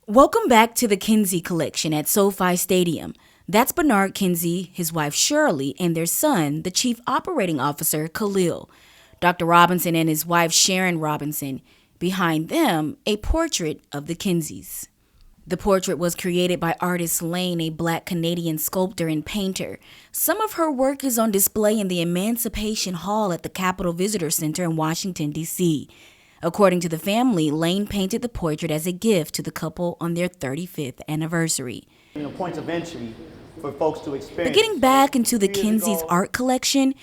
Welcome back to the Kinsey Collection at SoFi Stadium. That's Bernard Kinsey, his wife Shirley, and their son, the Chief Operating Officer, Khalil. Dr. Robinson and his wife Sharon Robinson. Behind them, a portrait of the Kinseys. The portrait was created by artist Lane, a Black Canadian sculptor and painter. Some of her work is on display in the Emancipation Hall at the Capitol Visitor Center in Washington, D.C. According to the family, Lane painted the portrait as a gift to the couple on their 35th anniversary. Points of entry for folks to experience. But getting back into the Kinsey's art collection,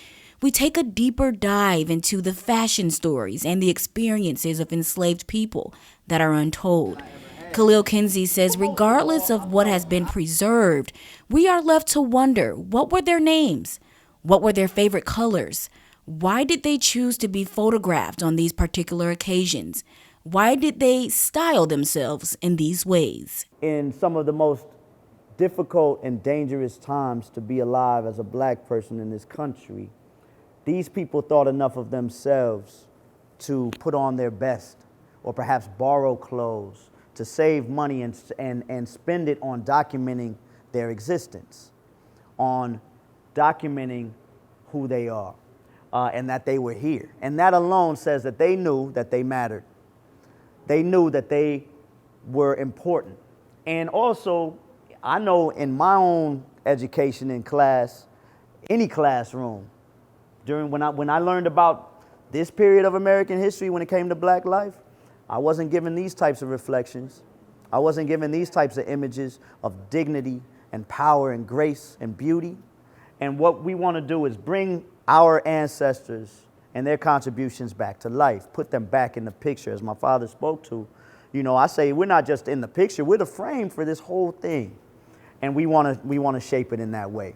we take a deeper dive into the fashion stories and the experiences of enslaved people that are untold. Khalil Kinsey says regardless of what has been preserved, we are left to wonder, what were their names? What were their favorite colors? Why did they choose to be photographed on these particular occasions? Why did they style themselves in these ways? In some of the most difficult and dangerous times to be alive as a Black person in this country, these people thought enough of themselves to put on their best or perhaps borrow clothes to save money and spend it on documenting their existence, on documenting who they are. And that they were here. And that alone says that they knew that they mattered. They knew that they were important. And also, I know in my own education in class, any classroom, when I learned about this period of American history when it came to Black life, I wasn't given these types of reflections. I wasn't given these types of images of dignity and power and grace and beauty. And what we want to do is bring our ancestors and their contributions back to life, put them back in the picture, as my father spoke to. You know, I say we're not just in the picture, we're the frame for this whole thing. And we want to shape it in that way.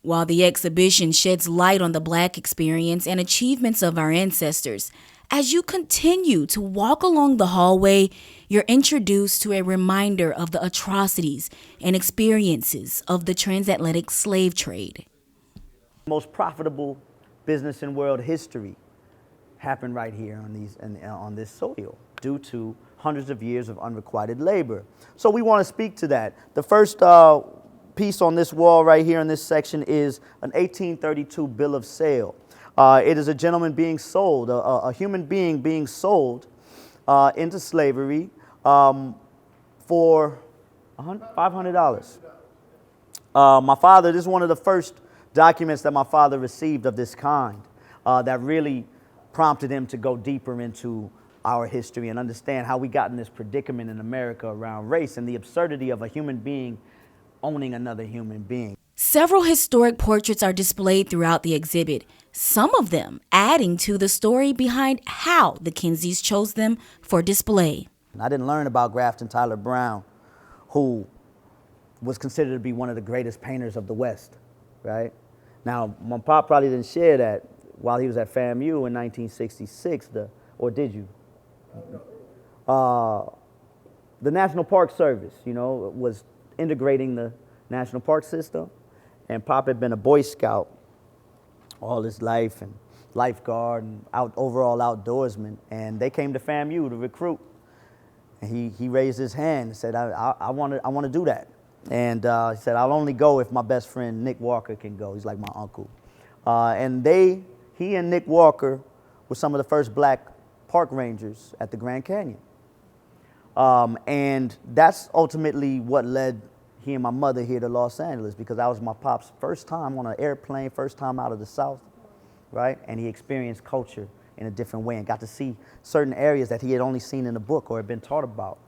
While the exhibition sheds light on the Black experience and achievements of our ancestors, as you continue to walk along the hallway, you're introduced to a reminder of the atrocities and experiences of the transatlantic slave trade. Most profitable business in world history happened right here on this soil due to hundreds of years of unrequited labor. So we want to speak to that. The first piece on this wall right here in this section is an 1832 bill of sale. It is a gentleman being sold, a human being being sold into slavery for $500. My father, this is one of the first documents that my father received of this kind that really prompted him to go deeper into our history and understand how we got in this predicament in America around race and the absurdity of a human being owning another human being. Several historic portraits are displayed throughout the exhibit, some of them adding to the story behind how the Kinseys chose them for display. I didn't learn about Grafton Tyler Brown, who was considered to be one of the greatest painters of the West, right? Now, my pop probably didn't share that while he was at FAMU in 1966, or did you? The National Park Service, was integrating the National Park system, and Pop had been a Boy Scout all his life and lifeguard and overall outdoorsman, and they came to FAMU to recruit. And he raised his hand and said, I want to do that. And he said, I'll only go if my best friend Nick Walker can go. He's like my uncle. And he and Nick Walker were some of the first Black park rangers at the Grand Canyon. And that's ultimately what led he and my mother here to Los Angeles, because that was my pop's first time on an airplane, first time out of the South, right? And he experienced culture in a different way and got to see certain areas that he had only seen in a book or had been taught about.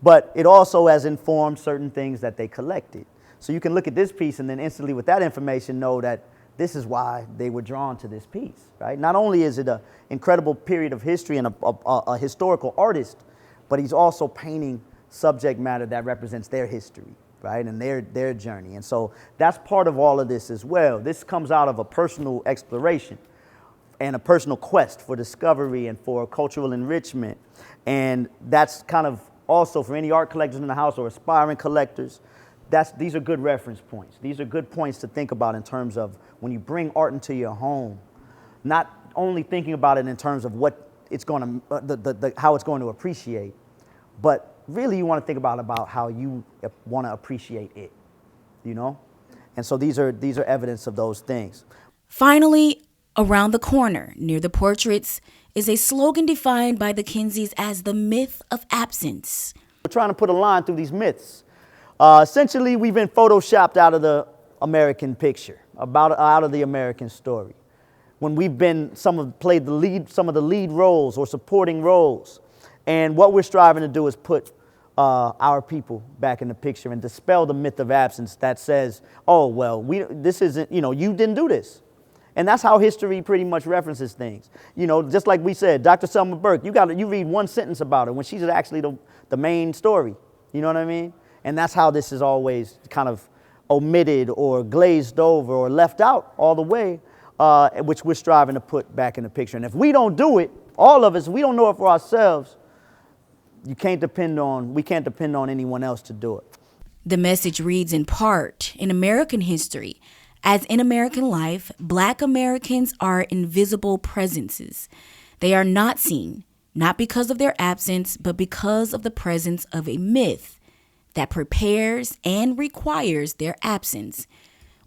But it also has informed certain things that they collected. So you can look at this piece and then instantly with that information know that this is why they were drawn to this piece, right? Not only is it an incredible period of history and a historical artist, but he's also painting subject matter that represents their history, right? And their journey. And so that's part of all of this as well. This comes out of a personal exploration and a personal quest for discovery and for cultural enrichment. And that's kind of also for any art collectors in the house or aspiring collectors, these are good reference points. These are good points to think about in terms of when you bring art into your home, not only thinking about it in terms of what it's going to, how it's going to appreciate, but really you want to think about how you want to appreciate it, you know? And so these are evidence of those things. Finally, around the corner, near the portraits, is a slogan defined by the Kinseys as the myth of absence. We're trying to put a line through these myths. Essentially, we've been photoshopped out of the American picture, out of the American story. When we've been, played some of the lead roles or supporting roles. And what we're striving to do is put our people back in the picture and dispel the myth of absence that says, oh, well, this isn't, you didn't do this. And that's how history pretty much references things. Just like we said, Dr. Selma Burke, you read one sentence about her when she's actually the main story. You know what I mean? And that's how this is always kind of omitted or glazed over or left out all the way, which we're striving to put back in the picture. And if we don't do it, all of us, we don't know it for ourselves, we can't depend on anyone else to do it. The message reads in part, in American history, as in American life, Black Americans are invisible presences. They are not seen, not because of their absence, but because of the presence of a myth that prepares and requires their absence.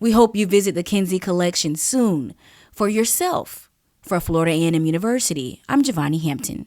We hope you visit the Kinsey Collection soon for yourself. For Florida A&M University, I'm Giovanni Hampton.